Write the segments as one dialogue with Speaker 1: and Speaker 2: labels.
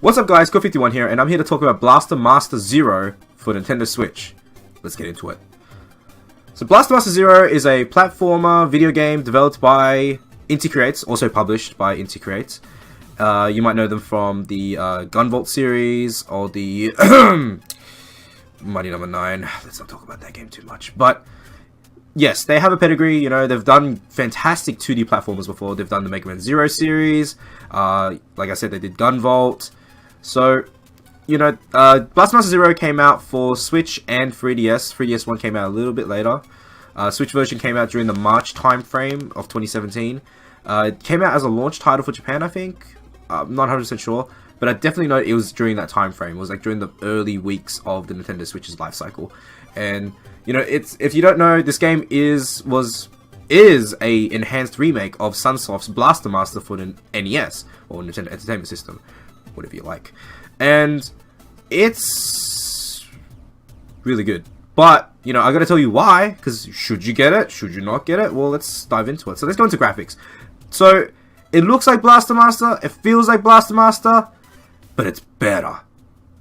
Speaker 1: What's up guys, Core51 here, and I'm here to talk about Blaster Master Zero for Nintendo Switch. Let's get into it. So Blaster Master Zero is a platformer video game developed by Inti Creates, also published by Inti Creates. You might know them from the Gunvolt series, or the Mighty Number 9. Let's not talk about that game too much, but yes, they have a pedigree. You know, they've done fantastic 2D platformers before. They've done the Mega Man Zero series. Like I said, they did Gunvolt. So, you know, Blaster Master Zero came out for Switch and 3DS. 3DS one came out a little bit later. Switch version came out during the March time frame of 2017. It came out as a launch title for Japan, I think. I'm not 100% sure, but I definitely know it was during that time frame. It was like during the early weeks of the Nintendo Switch's life cycle. And you know, if you don't know, this game is a enhanced remake of Sunsoft's Blaster Master for the NES, or Nintendo Entertainment System, whatever you like. And it's really good. But, you know, I gotta tell you why, because should you get it? Should you not get it? Well, let's dive into it. So let's go into graphics. So, it looks like Blaster Master, it feels like Blaster Master, but it's better.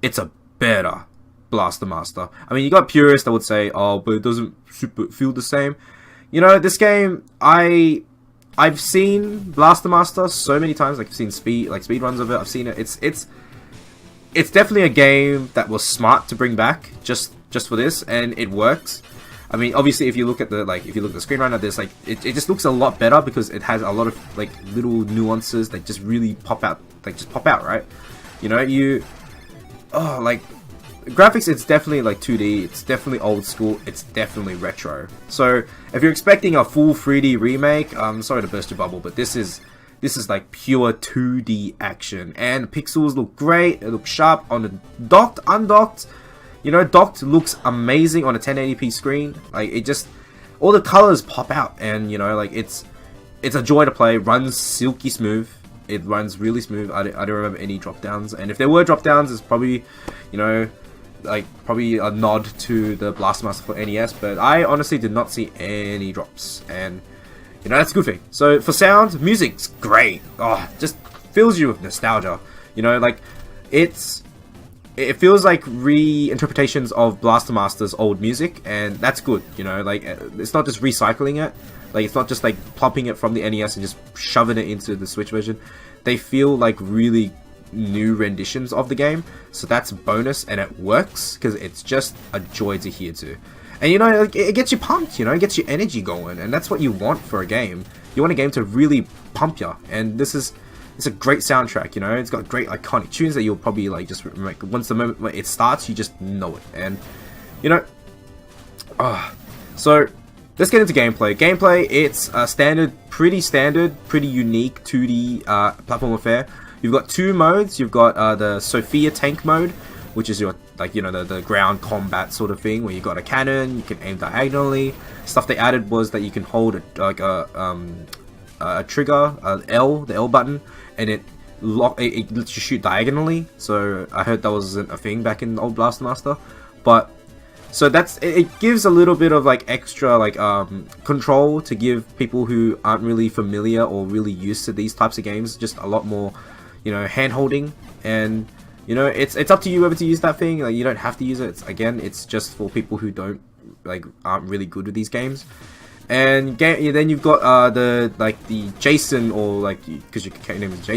Speaker 1: It's a better Blaster Master. I mean, you got purists that would say, oh, but it doesn't feel the same. You know, this game, I've seen Blaster Master so many times. Like, I've seen speed runs of it. I've seen it. It's definitely a game that was smart to bring back just for this, and it works. I mean, obviously, if you look at the screen right now, there's like it just looks a lot better because it has a lot of like little nuances that just really pop out, right? You know, like graphics, it's definitely like 2D, it's definitely old school, it's definitely retro. So if you're expecting a full 3D remake, I'm sorry to burst your bubble, but this is like pure 2D action, and pixels look great, it looks sharp on the docked, undocked. You know, docked looks amazing on a 1080p screen. Like, it just, all the colors pop out, and you know, like it's a joy to play. Runs silky smooth. It runs really smooth. I don't remember any drop downs, and if there were drop downs, it's probably, you know, like probably a nod to the Blaster Master for NES. But I honestly did not see any drops, and you know, that's a good thing. So for sound, music's great. Oh, just fills you with nostalgia. You know, like it feels like reinterpretations of Blaster Master's old music, and that's good. You know, like it's not just recycling it. Like, it's not just like plopping it from the NES and just shoving it into the Switch version. They feel like really new renditions of the game, so that's a bonus, and it works because it's just a joy to hear to. And you know, it gets you pumped. You know, it gets your energy going, and that's what you want for a game. You want a game to really pump you, and it's a great soundtrack. You know, it's got great iconic tunes that you'll probably like just remember. Once the moment when it starts, you just know it. And you know, so let's get into gameplay. Gameplay, it's pretty unique 2D platform affair. You've got two modes. You've got the Sophia tank mode, which is your, like, you know, the ground combat sort of thing, where you got a cannon, you can aim diagonally. Stuff they added was that you can hold a trigger, the L button, and it lets you shoot diagonally. So I heard that wasn't a thing back in the old Blaster Master, but so it gives a little bit of like extra like control to give people who aren't really familiar or really used to these types of games just a lot more, you know, hand holding. And you know, it's up to you whether to use that thing. Like, you don't have to use it. It's just for people who aren't really good with these games. And then you've got the Jason, or like, because your name is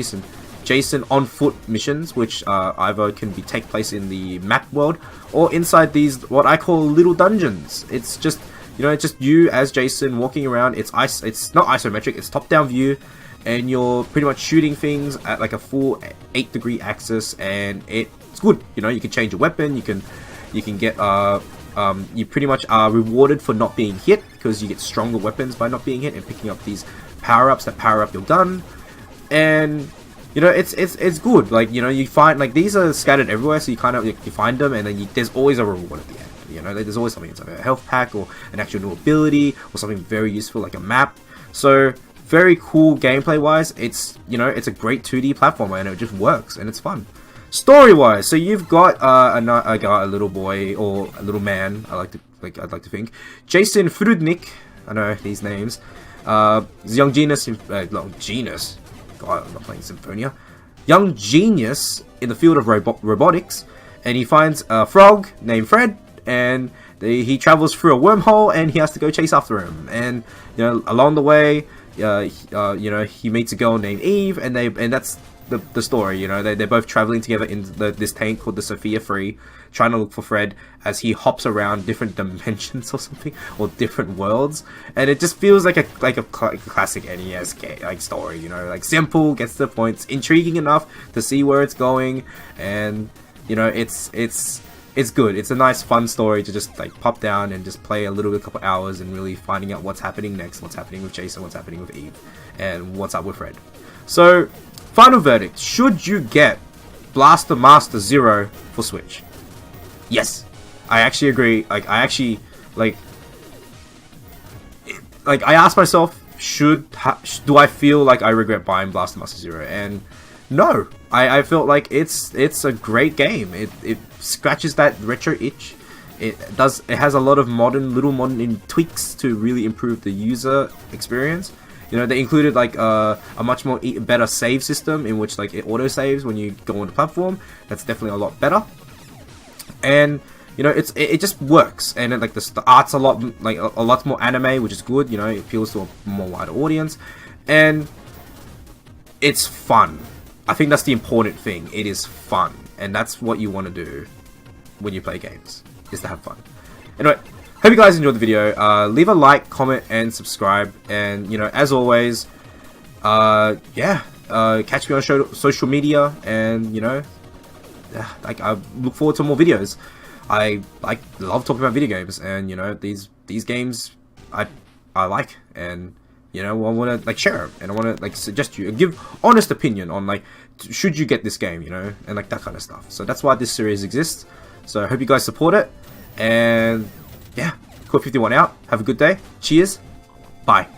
Speaker 1: Jason on foot missions, which either can take place in the map world or inside these what I call little dungeons. It's just, you know, it's just you as Jason walking around. It's not isometric, it's top down view, and you're pretty much shooting things at like a full 8-degree axis, and it's good. You know, you can change your weapon, you can get you pretty much are rewarded for not being hit, because you get stronger weapons by not being hit and picking up these power-ups that power up your gun. And you know, it's good. Like, you know, you find like these are scattered everywhere, so you kind of you find them, and then there's always a reward at the end. You know, there's always something. It's like a health pack or an actual new ability or something very useful like a map. So very cool gameplay wise. It's, you know, it's a great 2D platformer, and it just works, and it's fun. Story wise, so you've got a little boy, or a little man, I'd like to think, Jason Frudnik. I know these names. Young Genus, God, I'm not playing Symphonia. young genius in the field of robotics, and he finds a frog named Fred, and he travels through a wormhole, and he has to go chase after him. And you know, along the way, you know, he meets a girl named Eve, and that's the story. You know, they're both traveling together in this tank called the Sophia 3, trying to look for Fred as he hops around different dimensions or something, or different worlds. And it just feels like a classic NES game, like story. You know, like simple, gets to the point, it's intriguing enough to see where it's going, and you know, it's good. It's a nice, fun story to just like pop down and just play a couple hours, and really finding out what's happening next, what's happening with Jason, what's happening with Eve, and what's up with Fred. So, final verdict: should you get Blaster Master Zero for Switch? Yes, I actually agree. Like, I asked myself, do I feel like I regret buying Blaster Master Zero? And no, I felt like it's a great game. It scratches that retro itch. It has a lot of little modern tweaks to really improve the user experience. You know, they included like a much more better save system, in which like it auto saves when you go on the platform. That's definitely a lot better. And you know, it just works, and like the art's a lot more anime, which is good. You know, it appeals to a more wider audience, and it's fun. I think that's the important thing. It is fun, and that's what you want to do when you play games, is to have fun. Anyway, hope you guys enjoyed the video. Leave a like, comment, and subscribe. And you know, as always, yeah, catch me on social media, and you know, like, I look forward to more videos. I love talking about video games, and you know, these games I like, and you know, I want to like share them, and I want to like suggest you and give honest opinion on like, should you get this game, you know, and like that kind of stuff. So that's why this series exists. So I hope you guys support it, and yeah, Core 51 out. Have a good day. Cheers. Bye.